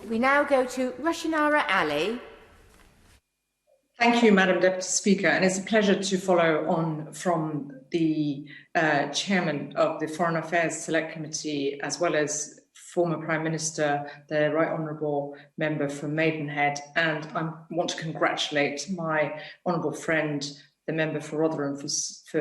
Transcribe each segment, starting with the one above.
We now go to Rushanara Ali. Thank you, Madam Deputy Speaker, and it's a pleasure to follow on from the Chairman of the Foreign Affairs Select Committee, as well as former Prime Minister, the Right Honourable Member for Maidenhead, and I want to congratulate my honourable friend, the Member for Rotherham, for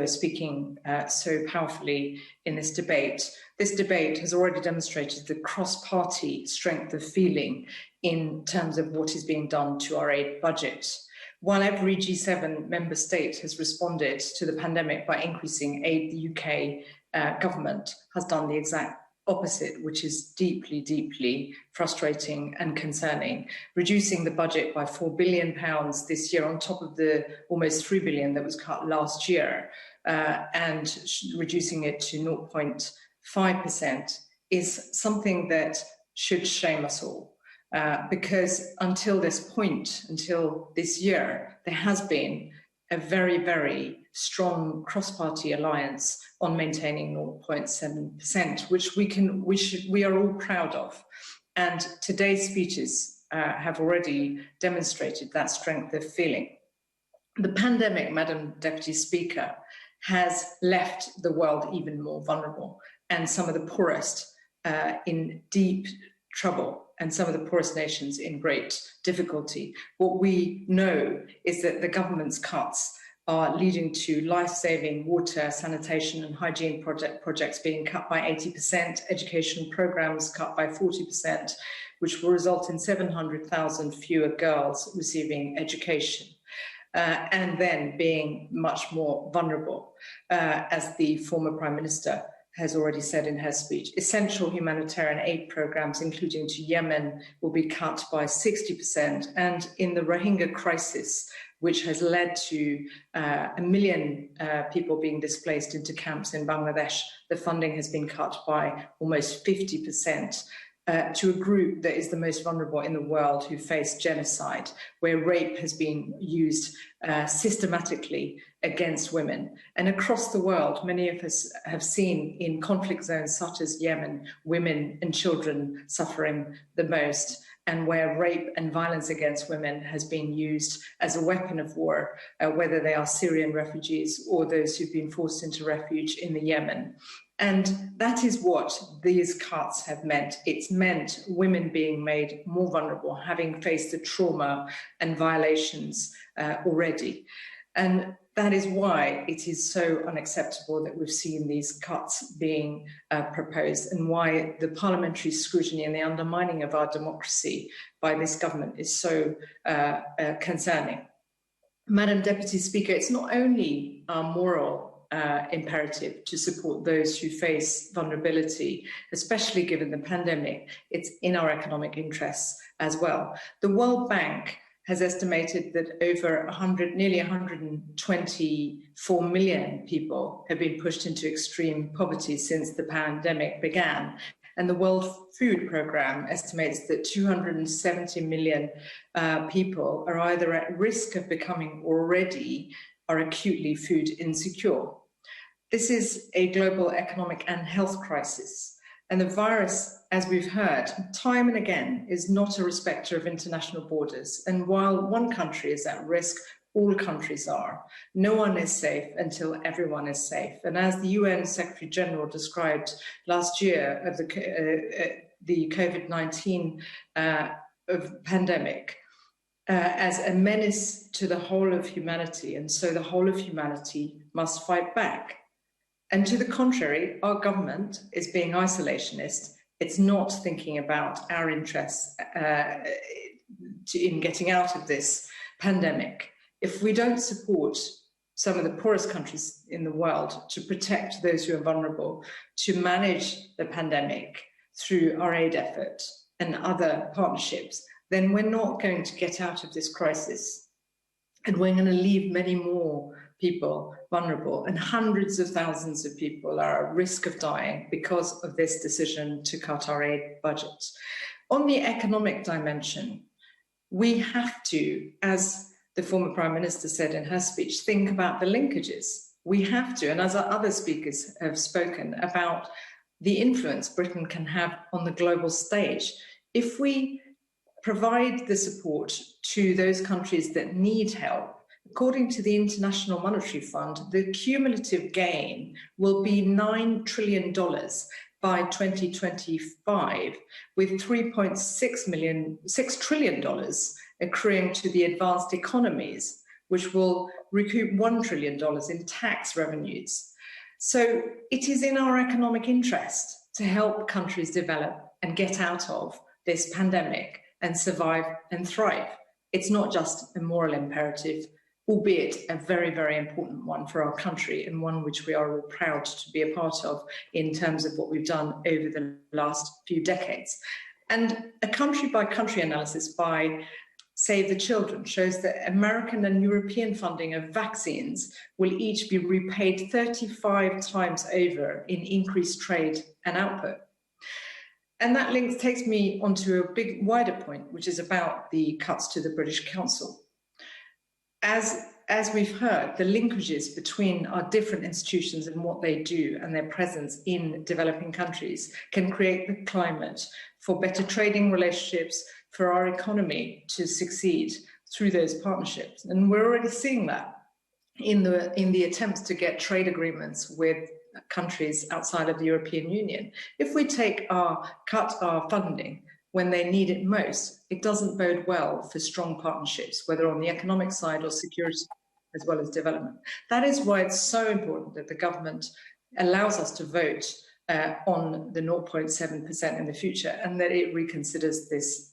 speaking so powerfully in this debate. This debate has already demonstrated the cross-party strength of feeling in terms of what is being done to our aid budget. While every G7 member state has responded to the pandemic by increasing aid, the UK government has done the exact opposite, which is deeply, deeply frustrating and concerning, reducing the budget by £4 billion this year on top of the almost £3 billion that was cut last year, and reducing it to 0.5% is something that should shame us all. Because until this point, until this year, there has been a very, very strong cross-party alliance on maintaining 0.7%, which we are all proud of. And today's speeches have already demonstrated that strength of feeling. The pandemic, Madam Deputy Speaker, has left the world even more vulnerable, and some of the poorest in deep trouble, and some of the poorest nations in great difficulty. What we know is that the government's cuts are leading to life-saving water, sanitation and hygiene projects being cut by 80%, education programmes cut by 40%, which will result in 700,000 fewer girls receiving education. And then being much more vulnerable, as the former Prime Minister has already said in her speech. Essential humanitarian aid programs, including to Yemen, will be cut by 60%. And in the Rohingya crisis, which has led to 1 million people being displaced into camps in Bangladesh, the funding has been cut by almost 50%. To a group that is the most vulnerable in the world, who face genocide, where rape has been used systematically against women. And across the world, many of us have seen in conflict zones such as Yemen, women and children suffering the most, and where rape and violence against women has been used as a weapon of war, whether they are Syrian refugees or those who've been forced into refuge in the Yemen. And that is what these cuts have meant. It's meant women being made more vulnerable, having faced the trauma and violations already. And that is why it is so unacceptable that we've seen these cuts being proposed, and why the parliamentary scrutiny and the undermining of our democracy by this government is so concerning. Madam Deputy Speaker, it's not only our moral imperative to support those who face vulnerability, especially given the pandemic, it's in our economic interests as well. The World Bank has estimated that over nearly 124 million people have been pushed into extreme poverty since the pandemic began. And the World Food Programme estimates that 270 million people are either at risk of becoming or already are acutely food insecure. This is a global economic and health crisis. And the virus, as we've heard time and again, is not a respecter of international borders. And while one country is at risk, all countries are. No one is safe until everyone is safe. And as the UN Secretary General described last year of the COVID-19 pandemic, as a menace to the whole of humanity, and so the whole of humanity must fight back. And to the contrary, our government is being isolationist. It's not thinking about our interests in getting out of this pandemic. If we don't support some of the poorest countries in the world to protect those who are vulnerable, to manage the pandemic through our aid effort and other partnerships, then we're not going to get out of this crisis. And we're going to leave many more people vulnerable, and hundreds of thousands of people are at risk of dying because of this decision to cut our aid budgets. On the economic dimension, we have to, as the former Prime Minister said in her speech, think about the linkages. We have to, and as our other speakers have spoken about the influence Britain can have on the global stage. If we provide the support to those countries that need help. According to the International Monetary Fund, the cumulative gain will be $9 trillion by 2025, with $6 trillion accruing to the advanced economies, which will recoup $1 trillion in tax revenues. So it is in our economic interest to help countries develop and get out of this pandemic and survive and thrive. It's not just a moral imperative, albeit a very, very important one for our country, and one which we are all proud to be a part of in terms of what we've done over the last few decades. And a country-by-country analysis by Save the Children shows that American and European funding of vaccines will each be repaid 35 times over in increased trade and output. And that link takes me onto a big, wider point, which is about the cuts to the British Council. As we've heard, the linkages between our different institutions and what they do and their presence in developing countries can create the climate for better trading relationships, for our economy to succeed through those partnerships. And we're already seeing that in the attempts to get trade agreements with countries outside of the European Union. If we cut our funding when they need it most, it doesn't bode well for strong partnerships, whether on the economic side or security, as well as development. That is why it's so important that the government allows us to vote on the 0.7% in the future, and that it reconsiders this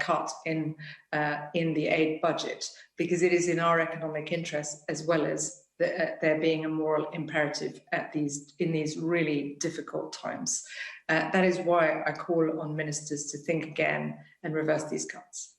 cut in the aid budget, because it is in our economic interest, as well as there being a moral imperative in these really difficult times. That is why I call on ministers to think again and reverse these cuts.